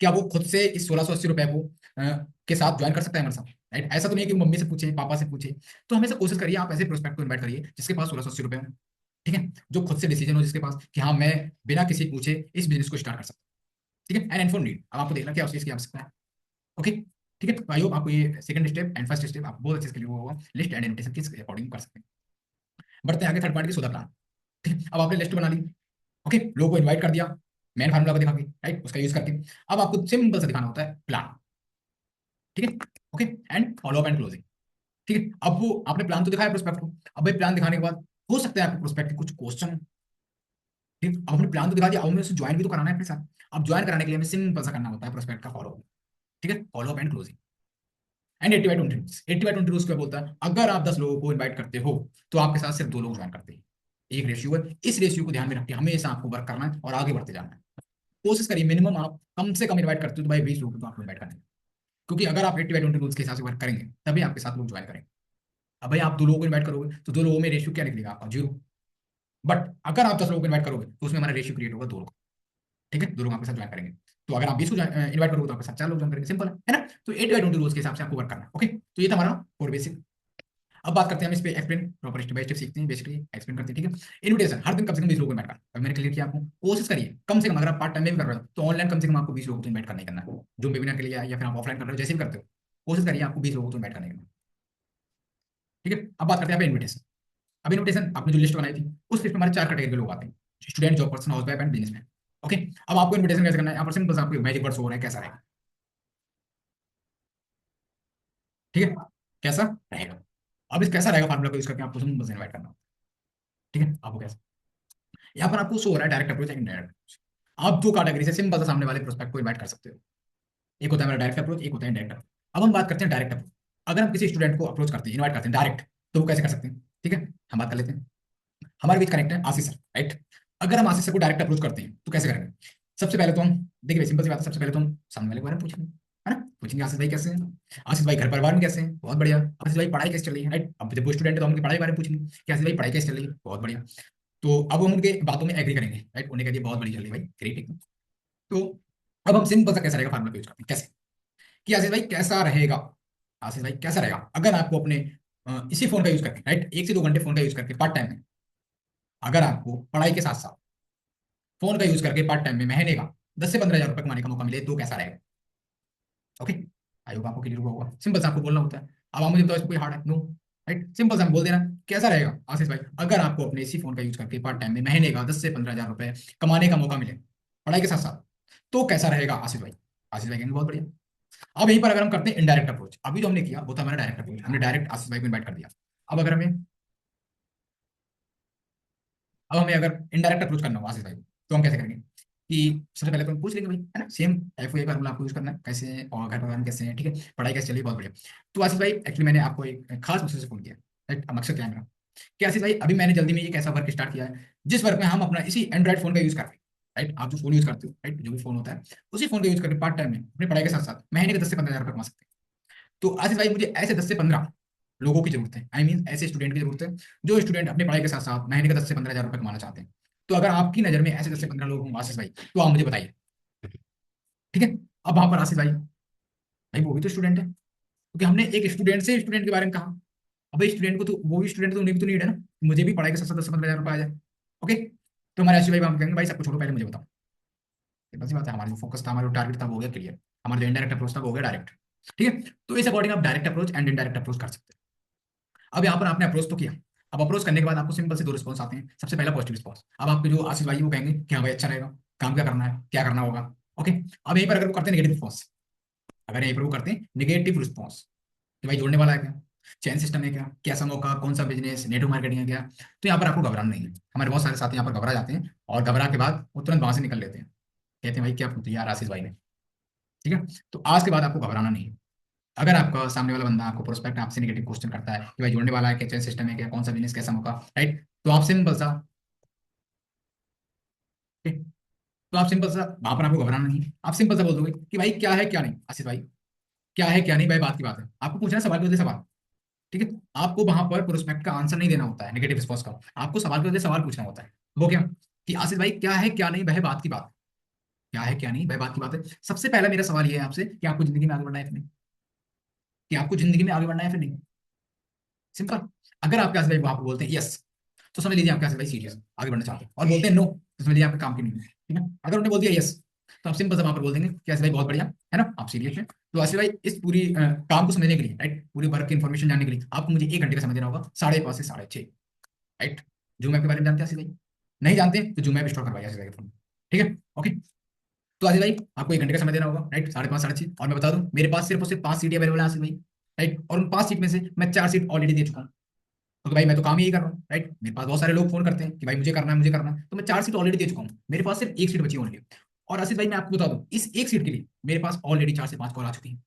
क्या वो खुद से इस 1680 रुपए को के साथ ज्वाइन कर सकता है हमारे साथ, राइट। ऐसा तो नहीं है कि वो मम्मी से पूछे, पापा से पूछे। तो हमेशा कोशिश करिए आप ऐसे प्रोस्पेक्ट को इन्वाइट करिए जिसके पास 1680 रुपए हो। ठीक है। जो खुद से डिसीजन हो, जिसके पास कि हाँ मैं बिना किसी पूछे इस बिजनेस को स्टार्ट कर सकता हूँ। ठीक है। एंड फॉर नीड, अब आपको देखना क्या उस चीज की आवश्यकता है। ओके। ठीक है। तो आई होप आपको ये second step and first step आप बहुत अच्छे से क्लियर होगा, लिस्ट एंड इन्विटेशन किस अकॉर्डिंग कर सकते हैं। बढ़ते हैं आगे, थर्ड पार्टी की सोदा प्लान। ठीक है। अब आपने लिस्ट बना ली, ओके, लोगों को इन्वाइट कर दिया, मेन फार्मूला को दिखा के, राइट, उसका यूज करके। अब आपको सिंपल सा दिखाना होता है प्लान। ठीक है। Okay. And follow up and closing. ठीक है। अब वो आपने प्लान तो दिखाया प्रोस्पेक्ट को, अब भाई प्लान दिखाने के बाद हो सकता है आपके प्रोस्पेक्ट के कुछ क्वेश्चन। ठीक। अब हमने प्लान तो दिखा दिया, अब हमें उसे ज्वाइन भी तो कराना है अपने साथ। अब ज्वाइन कराने के लिए हमें सिंपल सा करना होता है प्रोस्पेक्ट का फॉलो। ठीक है। Follow up and closing. And 80/20 rules, 80/20 rules क्या बोलता है, अगर आप 10 लोगों को इन्वाइट करते हो तो आपके साथ सिर्फ 2 लोग ज्वाइन करते हैं, एक रेशियो है। इस रेशियो को ध्यान में रख के हमेशा आपको वर्क करना है और आगे बढ़ते जाना है। कोशिश करिए मिनिमम आप कम से कम इन्वाइट करते हो तो भाई 20 लोगों को आपको इन्वाइट करना है, क्योंकि अगर आप 80/20 रूल्स के हिसाब से वर्क करेंगे तभी आपके साथ लोग ज्वाइन करेंगे। अब भाई आप 2 लोगों को इन्वाइट करोगे तो 2 लोगों में रेशियो क्या निकलेगा आपका, 0। बट अगर आप 10 लोगों को इन्वाइट करोगे तो उसमें हमारा रेशियो क्रिएट होगा 2 लोग। ठीक है। 2 लोग आपके साथ ज्वाइन करेंगे। तो अगर आप 20 को इन्वाइट करोगे तो आपके साथ 4 लोग ज्वाइन करेंगे, सिंपल है ना। तो 80/20 रूल्स के हिसाब से आपको वर्क करना है। ओके। तो ये था हमारा और बेसिक। अब बात करते हैं हम इस पे explain, proper step by step सीखते हैं, बेसिकली एक्सप्लेन करते हैं। ठीक है। इन्विटेशन, हर दिन कम से कम 20 लोगों को इन्वाइट करना। अब मैंने क्लियर किया आपको, कोशिश करिए कम से कम, अगर आप पार्ट टाइम में भी कर रहे हो तो ऑनलाइन कम से कम आपको 20 लोगों को इन्वाइट करना ही करना है, जो वेबिनार के लिए या फिर आप ऑफलाइन कर रहे हो, जैसे भी करते हो, कोशिश करिए आपको 20 लोगों को इन्वाइट करने का। ठीक है। अब बात करते हैं इन्विटेशन। अब इन्विटेशन आपने जो लिस्ट बनाई थी, उस लिस्ट में हमारे 4 कैटेगरी के लोग आते हैं, student, job person, house wife and businessman. Okay. अब आपको इन्विटेशन कैसे करना है, यहाँ पर सिंपल आपको मैजिक वर्ड्स हो रहा है, कैसा रहेगा। ठीक है। कैसा रहेगा। अब इस कैसा रहेगा फार्मूला को यूज करके आपको सिंपल से इन्वाइट करना। ठीक है। आपको कैसा, यहाँ पर आपको शो हो रहा है direct approach and indirect approach. आप 2 कैटेगरी से सिंपल सा सामने वाले प्रोस्पेक्ट को इन्वाइट कर सकते हो, एक होता है मेरा डायरेक्ट अप्रोच, एक होता है इनडायरेक्ट अप्रोच। अब हम बात करते हैं डायरेक्ट अप्रोच। अगर हम किसी स्टूडेंट को अप्रोच करते हैं, इन्वाइट करते हैं डायरेक्ट, तो वो कैसे कर सकते हैं। ठीक है। हम बात कर लेते हैं, हमारे बीच कनेक्ट है आशीष सर, राइट। अगर हम आशीष सर को डायरेक्ट अप्रोच करते हैं तो कैसे करेंगे। सबसे पहले तो हम देखिए सिंपल सी बात है, सबसे पहले तो हम सामने वाले के बारे में पूछेंगे, है ना, पूछेंगे आशीष भाई कैसे हैं, आशीष भाई घर परिवार में कैसे हैं, बहुत बढ़िया, आशीष भाई पढ़ाई कैसे चल रही है, राइट। अब जब वो स्टूडेंट है तो हम उनकी पढ़ाई के बारे में पूछेंगे कि आशीष भाई पढ़ाई कैसे चल रही है, बहुत बढ़िया। तो अब हम उनके बातों में एग्री करेंगे, राइट, उन्हें कहिए बहुत बढ़िया चल रही है भाई, ग्रेट एकदम। तो अब हम सिंपल सा कैसा रहेगा फार्मूला यूज करते हैं, कैसे। कि आशीष भाई कैसा रहेगा, आशीष भाई कैसा रहेगा अगर आपको अपने इसी फोन का यूज करके, राइट, 1 से 2 घंटे फोन का यूज करके पार्ट टाइम में, अगर आपको पढ़ाई के साथ साथ फोन का यूज करके पार्ट टाइम में महीने का 10 से 15 हज़ार रुपये कमाने का मौका मिले तो कैसा रहेगा। ओके, आई होप आपको क्लियर हुआ होगा। सिंपल सा आपको बोलना होता है। अब आप मुझे बताओ इसमें कोई हार्ड है? नो, राइट, सिंपल सा बोल देना कैसा रहेगा आशीष भाई अगर आपको अपने इसी फोन का यूज करके पार्ट टाइम में महीने का 10 से 15 हज़ार रुपये कमाने का मौका मिले पढ़ाई के साथ साथ, तो कैसा रहेगा आशीष भाई। आशीष भाई कहेंगे बहुत बढ़िया। अब यहीं पर अगर हम करते हैं इनडायरेक्ट अप्रोच, अभी जो हमने किया वो था हमारा डायरेक्ट अप्रोच, हमने डायरेक्ट आशीष भाई को इन्वाइट कर दिया। अब अगर हमें अब हमें अगर इनडायरेक्ट अप्रोच करना हो आशीष भाई तो हम कैसे करेंगे कि सबसे पहले तो हम पूछ लेंगे भाई, है ना, सेम FOA का रूल आपको यूज करना है, कैसे हैं और घर परिवार में कैसे हैं, ठीक है, पढ़ाई कैसे चल रही है, बहुत बढ़िया। तो आशीष भाई एक्चुअली मैंने आपको एक खास मकसद से फोन किया, राइट। अब मकसद क्या है मेरा कि आशीष भाई अभी मैंने जल्दी में एक ऐसा वर्क स्टार्ट किया है जिस वर्क में हम अपना इसी एंड्रॉइड फोन का यूज कर रहे हैं, राइट। आप जो फोन यूज करते हो, राइट, जो भी फोन होता है उसी फोन का यूज करके पार्ट टाइम में अपनी पढ़ाई के साथ साथ महीने के 10 से 15 हज़ार रुपये कमा सकते हैं। तो आशीष भाई मुझे ऐसे 10 से 15 लोगों की जरूरत है, आई मीन ऐसे स्टूडेंट की जरूरत है जो स्टूडेंट अपनी पढ़ाई के साथ साथ महीने के 10 से 15 हज़ार रुपये कमाना चाहते हैं। तो अगर आपकी नजर में ऐसे 10 से 15 लोग हों आशीष भाई तो आप मुझे बताइए, ठीक है। अब वहां पर आशीष भाई, भाई वो भी तो स्टूडेंट है, क्योंकि हमने एक स्टूडेंट से स्टूडेंट के बारे में कहा। अब स्टूडेंट को तो वो भी स्टूडेंट तो उन्हें भी तो नीड है ना, मुझे भी पढ़ाई के साथ साथ 10 से 15 हज़ार रुपये आ जाए। ओके, तो हमारे आशीष भाई हम कहेंगे भाई सबको छोड़ो, पहले मुझे बताओ। सिंपल सी बात है, हमारा जो फोकस था, हमारा जो टारगेट था वो हो गया क्लियर, हमारा जो इनडायरेक्ट अप्रोच था वो हो गया डायरेक्ट, ठीक है। तो इस अकॉर्डिंग आप direct approach and indirect approach कर सकते हैं। अब यहाँ पर आपने अप्रोच तो किया, अब अप्रोच करने के बाद आपको सिंपल से 2 रिस्पॉन्स आते हैं। सबसे पहला पॉजिटिव रिस्पॉन्स, अब आपके जो आशीष भाई वो कहेंगे कि हाँ भाई अच्छा रहेगा, काम क्या करना है, क्या करना होगा। ओके, अब यहीं पर अगर वो करते हैं नेगेटिव रिस्पॉन्स, अगर यहीं पर वो करते हैं नेगेटिव रिस्पॉन्स कि भाई जोड़ने वाला है क्या, चैन सिस्टम है क्या, कैसा मौका, कौन सा बिजनेस, नेटवर्क मार्केटिंग है क्या, तो यहाँ पर आपको घबराना नहीं है। हमारे बहुत सारे साथी यहाँ पर घबरा जाते हैं और घबरा के बाद वो तुरंत वहां से निकल लेते हैं, कहते हैं भाई क्या पूछ दिया यार आशीष भाई ने, ठीक है। तो आज के बाद आपको घबराना नहीं है। अगर आपका सामने वाला बंदा, आपको प्रोस्पेक्ट आपसे नेगेटिव क्वेश्चन करता है कि भाई जोड़ने वाला है क्या, चेन सिस्टम है क्या, कौन सा बिजनेस, कैसा मौका, राइट, तो आप सिंपल सा, ठीक, तो आप सिंपल सा वहां पर आपको घबराना नहीं है। आप सिंपल सा बोल दोगे कि भाई क्या है क्या नहीं आशीष भाई, क्या है क्या नहीं भाई, बात की बात है, आपको पूछना है सवाल के बदले सवाल, ठीक है। आपको वहां पर प्रोस्पेक्ट का आंसर नहीं देना होता है नेगेटिव रिस्पॉन्स का, आपको सवाल के बदले सवाल पूछना होता है। वो क्या कि आशीष भाई क्या है क्या नहीं भाई, बात की बात, क्या है क्या नहीं भाई, बात की बात है। सबसे पहला मेरा सवाल ये है आपसे कि आपको जिंदगी में आगे बढ़ना है फिर नहीं, कि आपको जिंदगी में आगे बढ़ना है फिर नहीं, सिंपल। अगर आपके आशीष भाई वो आपको बोलते हैं यस, तो समझ लीजिए आपके आशीष भाई सीरियस आगे बढ़ना चाहते हैं, और बोलते हैं नो तो समझ लीजिए आपके काम की नहीं है, ठीक है। अगर उन्होंने बोल दिया यस तो आप सिंपल से वहां पर बोल देंगे कि आशीष भाई बहुत बढ़िया, है ना, आप सीरियस हैं। तो आशीष भाई इस पूरी काम को समझने के लिए, राइट, पूरी वर्क की इन्फॉर्मेशन जानने के लिए आपको मुझे 1 घंटे का समय देना होगा, 5:30 से 6:30, राइट। जूम ऐप के बारे में जानते हैं आशीष भाई? नहीं जानते तो जूम ऐप इंस्टॉल करवाइए आशीष भाई के फोन, ठीक है। ओके, तो आशीष भाई आपको 1 घंटे का समय देना होगा, राइट, 5:30 से 6:30, और मैं बता दूं मेरे पास सिर्फ और सिर्फ 5 सीटें अवेलेबल है आशीष भाई, राइट, और उन 5 सीट में से मैं 4 सीट ऑलरेडी दे चुका हूँ, क्योंकि भाई मैं तो काम ही यही कर रहा हूँ, राइट। मेरे पास बहुत सारे लोग फोन करते हैं कि भाई मुझे करना है मुझे करना है, तो मैं 4 सीट ऑलरेडी दे चुका हूँ, मेरे पास सिर्फ 1 सीट बची है ओनली। और आशीष भाई मैं आपको बता दूं इस 1 सीट के लिए मेरे पास ऑलरेडी 4 से 5 कॉल आ चुकी है।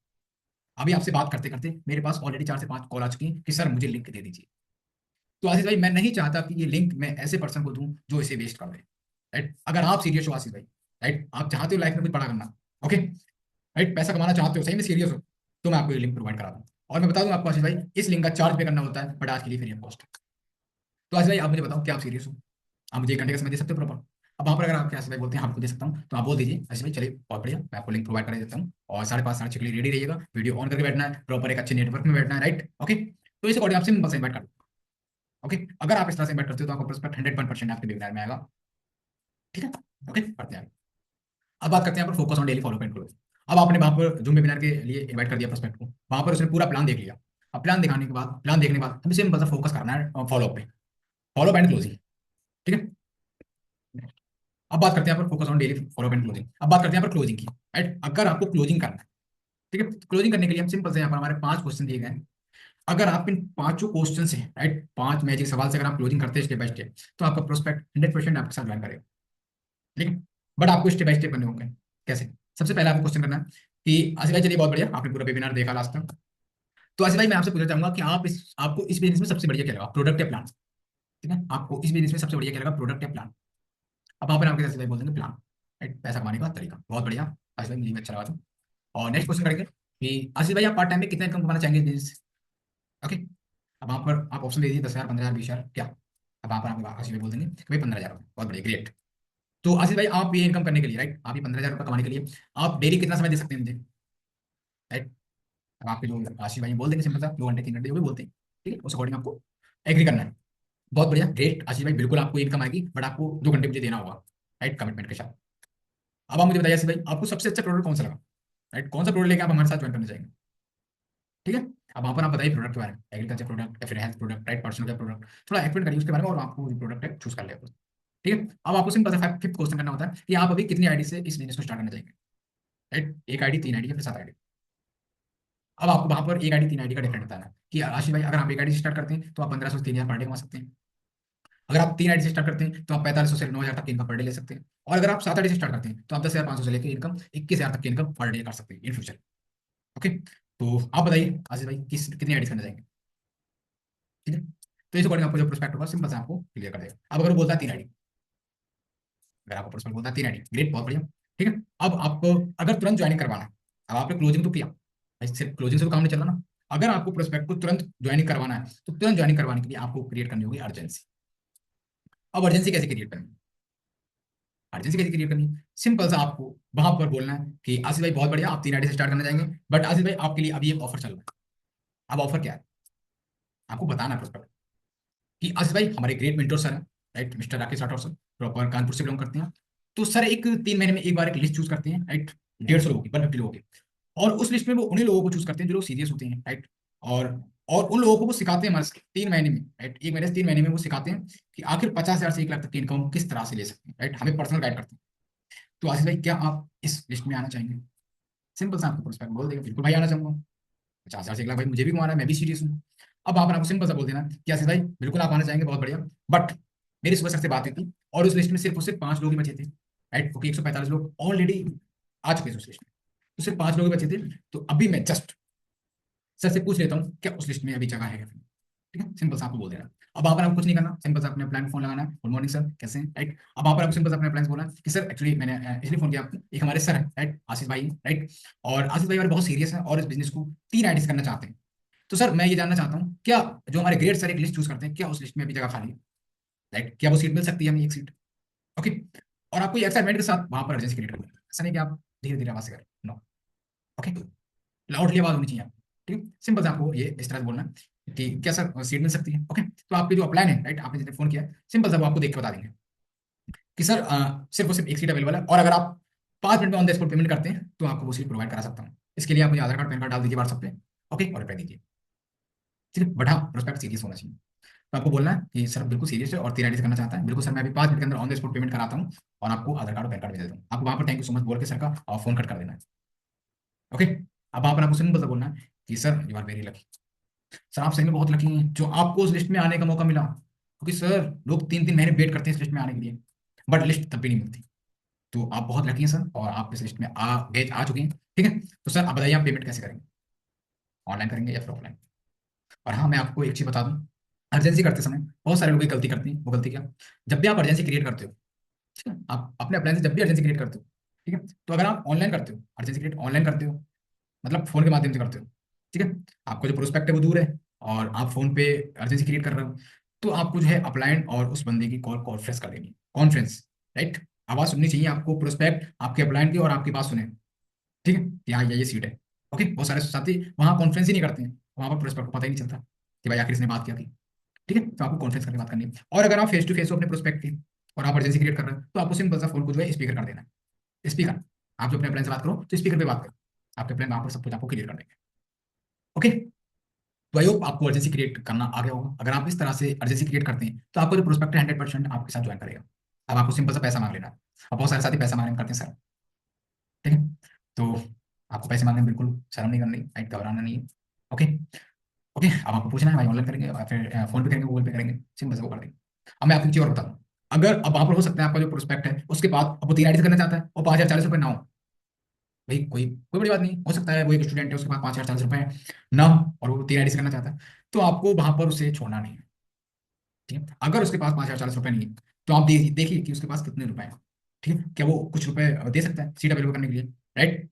अभी आपसे बात करते करते मेरे पास ऑलरेडी 4 से 5 कॉल आ चुकी है कि सर मुझे लिंक दे दीजिए। तो आशीष भाई मैं नहीं चाहता कि ये लिंक मैं ऐसे पर्सन को दूं जो इसे वेस्ट कर दे, राइट। अगर आप सीरियस हो आशीष भाई, राइट, आप चाहते हो लाइफ में कुछ बड़ा करना, ओके, राइट, पैसा कमाना चाहते हो, सही में सीरियस हो, तो मैं आपको ये लिंक प्रोवाइड करा दूँ। और मैं बता दूं आपको आशीष भाई इस लिंक का चार्ज पे करना होता है, बट आज के लिए फ्री ऑफ कॉस्ट। तो आशीष भाई आप मुझे बताओ क्या आप सीरियस हो, आप मुझे 1 घंटे का समय दे सकते हो प्रॉपर। अब वहां पर अगर आप आशीष भाई बोलते हैं हाँ आपको दे सकता हूँ तो आप बोल दीजिए आशीष भाई चलिए बहुत बढ़िया, मैं आपको लिंक प्रोवाइड करा देता हूँ, और 5:30 साढ़े 6 के लिए रेडी रहिएगा, वीडियो ऑन करके बैठना है, प्रॉपर एक अच्छे नेटवर्क में बैठना है, राइट। ओके, तो इस अकॉर्डिंग आप सिंपल से इन्वाइट कर, ओके। अगर आप इस तरह से इन्वाइट करते हो तो आपका प्रोस्पेक्ट 100% आपके वेबिनार में आएगा, ठीक है। ओके, करते हैं। अब बात करते हैं यहाँ पर focus on daily follow and growth. अब आपने वहां पर जूम वेबिनार के लिए इन्वाइट कर दिया प्रोस्पेक्ट को, वहां पर उसने पूरा प्लान देख लिया। अब प्लान दिखाने के बाद, प्लान देखने के बाद हमें सिंपल सा फोकस करना है फॉलो पे, फॉलो एंड क्लोजिंग, ठीक है। अब बात करते हैं यहाँ पर focus on daily follow and closing. अब बात करते हैं यहाँ पर क्लोजिंग की, राइट। अगर आपको क्लोजिंग करना है, ठीक है, क्लोजिंग करने के लिए हम सिंपल से यहाँ पर हमारे 5 क्वेश्चन दिए गए हैं। अगर आप इन 5 क्वेश्चन से, राइट, 5 मैजिक सवाल से अगर आप क्लोजिंग करते हैं स्टेप बाय स्टेप, तो आपका प्रोस्पेक्ट 100% आपके साथ ज्वाइन करेगा, ठीक है। बट आपको स्टेप बाय स्टेप करने होंगे। कैसे? सबसे पहले आपको क्वेश्चन करना है कि आसिफ भाई चलिए बहुत बढ़िया आपने पूरा वेबिनार देखा लास्ट तक, तो आसिफ भाई मैं आपसे पूछना चाहूंगा कि आपको इस बिजनेस में सबसे बढ़िया क्या लगा, प्रोडक्ट या प्लान, ठीक है, आपको इस बिजनेस में सबसे बढ़िया क्या लगा, प्रोडक्ट या प्लान। अब वहाँ पर आपके आसिफ भाई बोल देंगे प्लान, राइट, पैसा कमाने का तरीका, बहुत बढ़िया आसिफ भाई, मुझे भी अच्छा लगा था। और नेक्स्ट क्वेश्चन करेंगे कि आसिफ भाई आप पार्ट टाइम में कितना इनकम कमाना चाहेंगे बिजनेस, ओके। अब वहाँ पर आप ऑप्शन दे दीजिए 10,000, 15,000, 20,000 क्या। अब वहाँ पर आप आसिफ भाई बोल देंगे कि भाई 15,000, बहुत बढ़िया, ग्रेट। तो आसिफ भाई आप ये इनकम करने के लिए, राइट, आप ये 15,000 रुपये कमाने के लिए आप डेली कितना समय दे सकते हैं मुझे, राइट। अब आपके जो आशीष भाई बोल देंगे सिंपल सा 2 घंटे 3 घंटे जो भी बोलते हैं, ठीक है, उस अकॉर्डिंग आपको एग्री करना है। बहुत बढ़िया, ग्रेट आशीष भाई, बिल्कुल आपको इनकम आएगी, बट आपको 2 घंटे मुझे देना होगा, राइट, कमिटमेंट के साथ। अब आप मुझे बताइए आशीष भाई, आपको सबसे अच्छा प्रोडक्ट कौन सा लगा, राइट, कौन सा प्रोडक्ट लेके आप हमारे साथ ज्वाइन करना चाहेंगे, ठीक है। अब वहाँ पर आप बताइए प्रोडक्ट के बारे में, एग्रीकल्चर प्रोडक्ट या फिर health product, right, personal care product, थोड़ा एक्सप्लेन करिए उसके बारे में, और आपको जो प्रोडक्ट है चूज कर ले, ठीक है। अब आपको सिंपल सा फिफ्थ क्वेश्चन करना होता है कि आप अभी कितनी आईडी से इस बिजनेस को स्टार्ट करना चाहेंगे, राइट, एक आईडी, 3 आईडी या फिर 7 आईडी। अब आपको वहां पर एक आईडी 3 आईडी का डिफरेंट बताना है कि आशीष भाई, अगर आप एक आईडी से स्टार्ट करते हैं तो आप 1500 से 3000 पर डे कमा सकते हैं। अगर आप 3 आईडी से स्टार्ट करते हैं तो आप 4500 से 9000 तक की इनकम पर डे ले सकते हैं। और अगर आप 7 आईडी से स्टार्ट करते हैं तो आप 10,500 से लेकर इनकम 21,000 तक की इनकम पर डे कर सकते हैं इन फ्यूचर। ओके, तो आप बताइए आशीष भाई कितनी आईडी करना चाहेंगे, ठीक है। तो इस अकॉर्डिंग आपको जो प्रोस्पेक्ट होगा सिंपल से आपको क्लियर कर देगा। अब अगर वो बोलता है 3 आईडी, अगर आपको प्रोस्पेक्ट बोलता है 3 आईडी, ग्रेट, बहुत बढ़िया, ठीक है। अब आपको अगर तुरंत ज्वाइनिंग करवाना है, अब आपने क्लोजिंग तो किया भाई, सिर्फ क्लोजिंग से तो काम नहीं चल रहा ना। अगर आपको प्रोस्पेक्ट को तुरंत ज्वाइनिंग करवाना है तो तुरंत ज्वाइनिंग करवाने के लिए आपको क्रिएट करनी होगी अर्जेंसी। अब अर्जेंसी कैसे क्रिएट करनी है, अर्जेंसी कैसे क्रिएट करनी है, सिंपल सा आपको वहां पर बोलना है कि आसिफ भाई बहुत बढ़िया, आप 3 आईडी से स्टार्ट करना चाहेंगे, बट आसिफ भाई आपके लिए अभी एक ऑफर चल रहा है। अब ऑफर क्या है, आपको बताना है प्रोस्पेक्ट कि आसिफ भाई हमारे ग्रेट मेंटर सर हैं, right, mister Rakesh Rathore sir, proper Kanpur से बिलोंग करते हैं। तो सर एक 3 महीने में एक बार एक लिस्ट चूज करते हैं, राइट, 150 लोगों की, 150 लोगों की। और उस लिस्ट में वो उन्हीं लोगों को चूज करते हैं जो लोग सीरियस होते हैं, राइट। और और उन लोगों को वो सिखाते हैं हमारे से 3 महीने में, राइट, 1 महीने से 3 महीने में वो सिखाते हैं कि आखिर 50,000 से 1 लाख तक की इनकम किस तरह से ले सकते हैं, राइट, हमें पर्सनल गाइड करते हैं। तो आशीष भाई क्या आप इस लिस्ट में आना चाहेंगे, सिंपल सा आपको प्रोस्पेक्ट बोल देगा बिल्कुल भाई आना चाहूंगा, 50,000 से 1 लाख भाई मुझे भी कमाना है, मैं भी सीरियस हूँ। अब आपको सिंपल सा बोल देना कि आशीष भाई बिल्कुल आप आना चाहेंगे, बहुत बढ़िया, बट मेरी सुबह सर से बात हुई थी और उस लिस्ट में सिर्फ और सिर्फ 5 लोग ही बचे थे, राइट, क्योंकि 145 लोग ऑलरेडी आ चुके थे उस लिस्ट में, तो सिर्फ 5 लोग ही बचे थे। तो अभी मैं जस्ट सर से पूछ लेता हूँ क्या उस लिस्ट में अभी जगह है, ठीक है, सिंपल सा आपको बोल देना। अब वहाँ पर आपको कुछ नहीं करना, सिंपल सा अपने प्लान फोन लगाना है, गुड मॉर्निंग सर कैसे हैं, राइट। अब वहाँ पर आपको सिंपल सा अपने प्लान बोला कि सर एक्चुअली मैंने इसलिए फोन किया आपको, एक हमारे सर है, राइट, आशीष भाई, राइट, और आशीष भाई हमारे बहुत सीरियस है और इस बिजनेस को 3 आईडी करना चाहते हैं। तो सर मैं ये जानना चाहता हूँ क्या जो हमारे ग्रेड सर एक लिस्ट चूज करते हैं, क्या उस लिस्ट में अभी जगह खाली है, राइट, क्या वो सीट मिल सकती है हमें, एक सीट, ओके। और आपको एक्साइटमेंट के साथ वहां पर अर्जेंसी क्रिएट करनी है, ऐसा नहीं कि आप धीरे धीरे आवाज से करें, नो, ओके, लाउडली आवाज होनी चाहिए, ठीक है, सिंपल से आपको ये इस तरह से बोलना है कि क्या सर सीट मिल सकती है, ओके। तो आपके जो अपलाइन है, राइट, आपने जिसने फोन किया सिंपल सा वो आपको देख के बता देंगे कि सर सिर्फ और सिर्फ एक सीट अवेलेबल है, और अगर आप 5 मिनट में ऑन द स्पॉट पेमेंट करते हैं तो आपको वो सीट प्रोवाइड करा सकता हूँ। इसके लिए आप मुझे आधार कार्ड पैन कार्ड डाल दीजिए व्हाट्सएप पे, ओके, और रिप्लाई दीजिए, ठीक है, बट हाँ प्रोस्पेक्ट सीरियस होना चाहिए। तो आपको बोलना है कि सर बिल्कुल सीरियस है और 3 आईडी से करना चाहता है, बिल्कुल सर मैं अभी 5 मिनट के अंदर ऑन द स्पॉट पेमेंट कराता हूँ और आपको आधार कार्ड और पैन कार्ड भेज देता हूँ। आपको वहाँ पर थैंक यू सो मच बोल के सर का फोन कट कर देना है, ओके। अब वहाँ पर आपको सिंपल सा बोलना है कि sir you are very lucky, sir आप सही में बहुत लकी हैं जो आपको उस लिस्ट में आने का मौका मिला, क्योंकि सर लोग 3-3 महीने वेट करते हैं इस लिस्ट में आने के लिए, बट लिस्ट तब भी नहीं मिलती। तो आप बहुत लकी हैं सर और आप इस लिस्ट में आ चुके हैं, ठीक है। तो सर आप बताइए आप पेमेंट कैसे करेंगे, ऑनलाइन करेंगे या फिर ऑफलाइन। और हाँ मैं आपको एक चीज बता दूं, अर्जेंसी करते समय बहुत सारे लोग एक गलती करते हैं, वो गलती क्या, जब भी आप अर्जेंसी क्रिएट करते हो, ठीक है, आप अपने अप्लायंस से जब भी अर्जेंसी क्रिएट करते हो, ठीक है, तो अगर आप ऑनलाइन करते हो, अर्जेंसी क्रिएट ऑनलाइन करते हो, मतलब फोन के माध्यम से करते हो, ठीक है, आपका जो प्रोस्पेक्ट है वो दूर है और आप फोन पे अर्जेंसी क्रिएट कर रहे हो, तो आपको जो है अपलाइन और उस बंदे की कॉल कॉन्फ्रेंस कर देनी है, कॉन्फ्रेंस, राइट, आवाज सुननी चाहिए आपको, प्रोस्पेक्ट आपके अपलाइन की और आपकी बात सुने, ठीक है, यहाँ ये सीट है, ओके। बहुत सारे साथी वहाँ कॉन्फ्रेंस ही नहीं करते हैं, वहाँ पर प्रोस्पेक्ट को पता ही नहीं चलता कि भाई आखिर इसने बात क्या थी, ठीक है। तो आपको कॉन्फ्रेंस करके बात करनी है। और अगर आप फेस टू फेस हो अपने प्रोस्पेक्ट की और आप अर्जेंसी क्रिएट कर रहे हो तो आपको सिंपल सा फोन को जो है स्पीकर कर देना है, स्पीकर, आप जो अपने प्लान से बात करो तो स्पीकर पे बात करो, आपके प्लान वहाँ पर सब कुछ आपको क्लियर कर देंगे, ओके। तो आई होप आपको अर्जेंसी क्रिएट करना आ गया होगा। अगर आप इस तरह से अर्जेंसी क्रिएट करते हैं तो आपको जो प्रोस्पेक्ट है 100% आपके साथ ज्वाइन करेगा। अब आपको सिंपल सा पैसा मांग लेना है। अब बहुत सारे साथी पैसा मांगने करते हैं सर, ठीक है, तो आपको पैसे मांगने में बिल्कुल शर्म नहीं करनी, राइट, घबराना नहीं है, ओके। ओके, अब आपको पूछना है भाई ऑनलाइन करेंगे या फिर फोन पे करेंगे, गूगल पे करेंगे, सिंपल से वो कर देंगे। अब मैं आपको एक चीज और बता दूं, अगर अब वहां पर हो सकता है आपका जो प्रोस्पेक्ट है उसके बाद अब वो 3 आईडी से करना चाहता है और 5,040 रुपये ना हो, भाई कोई कोई बड़ी बात नहीं, हो सकता है वो एक स्टूडेंट है उसके पास 5,040 रुपये ना हो और वो 3 आईडी से करना चाहता है, तो आपको वहां पर उसे छोड़ना नहीं है, ठीक है। अगर उसके पास 5,040 रुपये नहीं है तो आप देखिए कि उसके पास कितने रुपए हैं, ठीक है, क्या वो कुछ रुपए दे सकता है सीट अवेलेबल करने के लिए, राइट।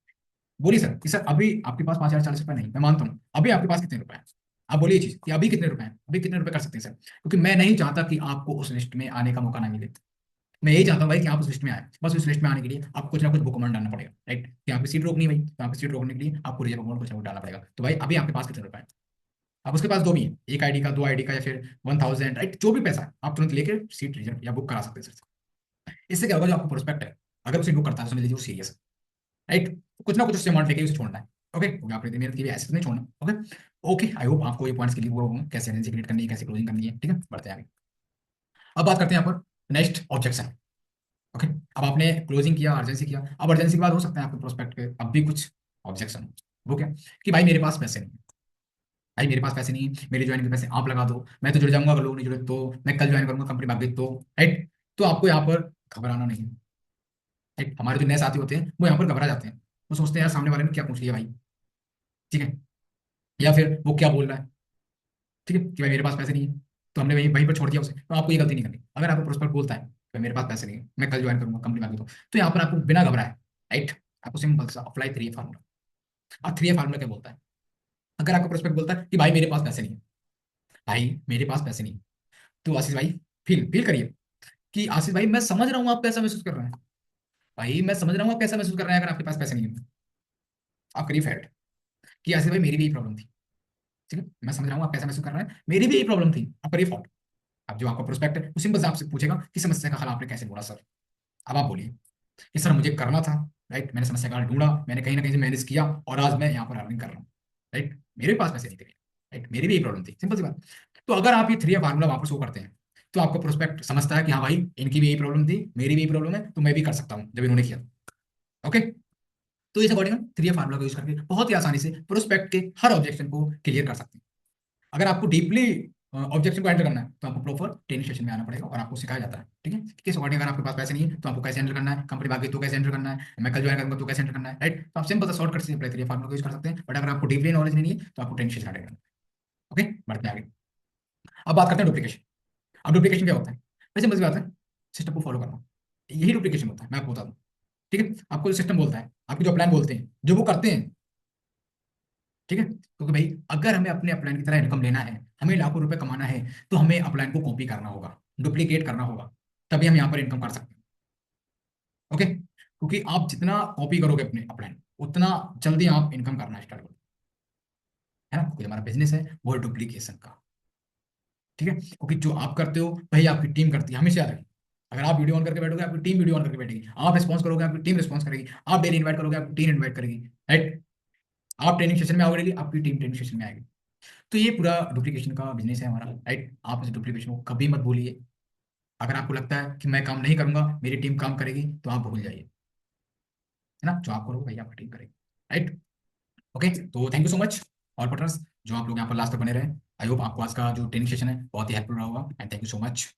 बोलिए सर कि सर अभी आपके पास 5,040 रुपये नहीं, मैं मानता हूँ, अभी आपके पास कितने रुपए हैं, आप बोलिए चीज कि अभी कितने रुपए हैं, अभी कितने रुपए कर सकते हैं सर, क्योंकि मैं नहीं चाहता कि आपको उस लिस्ट में आने का मौका ना मिले, मैं यही चाहता हूँ भाई कि आप उस लिस्ट में आए। बस उस लिस्ट में आने के लिए आपको कुछ ना कुछ बुक कमांड डालना पड़ेगा, राइट? कि आपकी सीट रोकनी है भाई, तो आपकी सीट रोकने के लिए आपको रिजर्व अमाउंट कुछ ना कुछ डालना पड़ेगा। तो भाई अभी आपके पास कितने रुपए हैं? आप उसके पास दो भी है, एक आईडी का, दो आईडी का, या फिर 1000, राइट? जो भी पैसा है आप तुरंत लेके सीट रिजर्व या बुक करा सकते हैं सर से। इससे क्या होगा, जो आपको प्रोस्पेक्ट है अगर उसे बुक करता है तो समझ लीजिए वो सीरियस है, राइट? कुछ ना कुछ उससे अमाउंट लेके उसे छोड़ना है। ओके, क्योंकि आपने इतनी मेहनत की है, ऐसे तो नहीं छोड़ना। ओके ओके, आई होप आपको ये पॉइंट्स क्लियर हुआ होगा, कैसे एजेंसी क्रिएट करनी है, कैसे क्लोजिंग करनी है। ठीक है, बढ़ते हैं आगे। अब बात करते हैं यहाँ पर नेक्स्ट ऑब्जेक्शन। ओके, अब आपने क्लोजिंग किया, अर्जेंसी किया, अब अर्जेंसी के बाद हो सकता है आपके प्रोस्पेक्ट पे अब भी कुछ ऑब्जेक्शन। वो क्या? कि भाई मेरे पास पैसे नहीं है, भाई मेरे पास पैसे नहीं है, मेरे ज्वाइन के पैसे आप लगा दो, मैं तो जुड़ जाऊंगा, अगर लोग नहीं जुड़े तो मैं कल ज्वाइन करूंगा, कंपनी भाग गई तो, राइट? तो आपको यहाँ पर घबराना नहीं है, राइट? हमारे जो नए साथी होते हैं वो यहाँ पर घबरा जाते हैं, वो सोचते हैं यार सामने वाले ने क्या पूछ लिया भाई, ठीक है, या फिर वो क्या बोल रहा है, ठीक है, कि भाई मेरे पास पैसे नहीं है, तो हमने वहीं वहीं पर छोड़ दिया उसे। तो आपको ये गलती नहीं करनी। अगर आपको प्रोस्पेक्ट बोलता है कि भाई मेरे पास पैसे नहीं है, मैं कल ज्वाइन करूंगा, कंपनी भाग गई तो यहाँ पर आपको बिना घबराए, राइट, आपको सिंपल सा अप्लाई 3 फार्मूला। अब 3 फार्मूला क्या बोलता है? अगर आपका प्रोस्पेक्ट बोलता है कि भाई मेरे पास पैसे नहीं है, भाई मेरे पास पैसे नहीं है, तो आशीष भाई फील फील करिए कि आशीष भाई मैं समझ रहा हूँ आप कैसा महसूस कर रहे हैं, भाई मैं समझ रहा हूँ आप कैसा महसूस कर रहे हैं अगर आपके पास पैसे नहीं है। आप करिए फैक्ट कि आशीष भाई मेरी भी यही प्रॉब्लम थी, ठीक है, मैं समझ रहा हूँ आप कैसा महसूस कर रहे हैं, मेरी भी यही प्रॉब्लम थी। आप करिए फॉल्ट। अब जो आपका प्रोस्पेक्ट है वो सिंपल से आपसे पूछेगा कि समस्या का हल आपने कैसे ढूंढा सर। अब आप बोलिए कि सर मुझे करना था, राइट, मैंने समस्या का हल ढूंढा, मैंने कहीं ना कहीं से मैनेज किया और आज मैं यहाँ पर अर्निंग कर रहा हूँ, राइट, मेरे पास पैसे नहीं थे, राइट, मेरी भी यही प्रॉब्लम थी, सिंपल सी बात। तो अगर आप ये 3 फार्मूला वहां पर शो करते हैं तो आपका प्रोस्पेक्ट समझता है कि हाँ भाई इनकी भी यही प्रॉब्लम थी, मेरी भी यही प्रॉब्लम है, तो मैं भी कर सकता हूँ जब इन्होंने किया। ओके, तो इस अकॉर्डिंग हम 3 फार्मूला को यूज करके बहुत ही आसानी से प्रोस्पेक्ट के हर ऑब्जेक्शन को क्लियर कर सकते हैं। अगर आपको डीपली ऑब्जेक्शन को हैंडल करना है तो आपको प्रॉपर ट्रेनिंग सेशन में आना पड़ेगा और आपको सिखाया जाता है, ठीक है, कि किस अकॉर्डिंग अगर आपके पास पैसे नहीं है तो आपको कैसे हैंडल करना है, कंपनी भाग गई तो कैसे हैंडल करना है, मैं कल ज्वाइन करूंगा तो कैसे हैंडल करना है, राइट? तो आप सिंपल सा शॉर्टकट से अप्लाई 3 फार्मूला को यूज कर सकते हैं। बट अगर आपको डीपली नॉलेज नहीं है तो आपको ट्रेनिंग सेशन अटेंड करना है। ओके, बढ़ते हैं आगे। अब बात करते हैं डुप्लीकेशन। अब डुप्लीकेशन क्या होता है? वैसे मजे बात है, सिस्टम को फॉलो करना, यही डुप्लीकेशन होता है, मैं आपको बता दूं। ठीक है, आपको जो सिस्टम बोलता है, आपके जो प्लान बोलते हैं, जो वो करते हैं, ठीक है, क्योंकि भाई अगर हमें अपने अपलाइन की तरह इनकम लेना है, हमें लाखों रुपए कमाना है, तो हमें अपलाइन को कॉपी करना होगा, डुप्लीकेट करना होगा, तभी हम यहाँ पर इनकम कर सकते हैं। ओके, क्योंकि आप जितना कॉपी करोगे अपने अपलाइन, उतना जल्दी आप इनकम करना स्टार्ट करोगे, है ना? क्योंकि हमारा बिजनेस है वो है डुप्लीकेशन का, ठीक है, क्योंकि जो आप करते हो वही आपकी टीम करती है, हमेशा याद रखिए। अगर आप वीडियो ऑन करके बैठोगे आपकी टीम वीडियो ऑन करके बैठेगी, आप रिस्पॉन्स करोगे आपकी टीम रिस्पॉन्स करेगी, आप डेली इन्वाइट करोगे आपकी टीम इन्वाइट करेगी, राइट? आप ट्रेनिंग सेशन में आओगे डेली, आपकी टीम ट्रेनिंग सेशन में आएगी। तो ये पूरा डुप्लीकेशन का बिजनेस है हमारा, राइट? आप इस डुप्लीकेशन को कभी मत भूलिए। अगर आपको लगता है कि मैं काम नहीं करूंगा मेरी टीम काम करेगी, तो आप भूल जाइए, है ना? जो आप करोगे वही आपकी टीम करेगी, राइट? ओके, तो thank you so much all partners जो आप लोग यहाँ पर लास्ट तक बने रहे। आई होप आपको आज का जो ट्रेनिंग सेशन है बहुत ही हेल्पफुल रहा होगा, and thank you so much.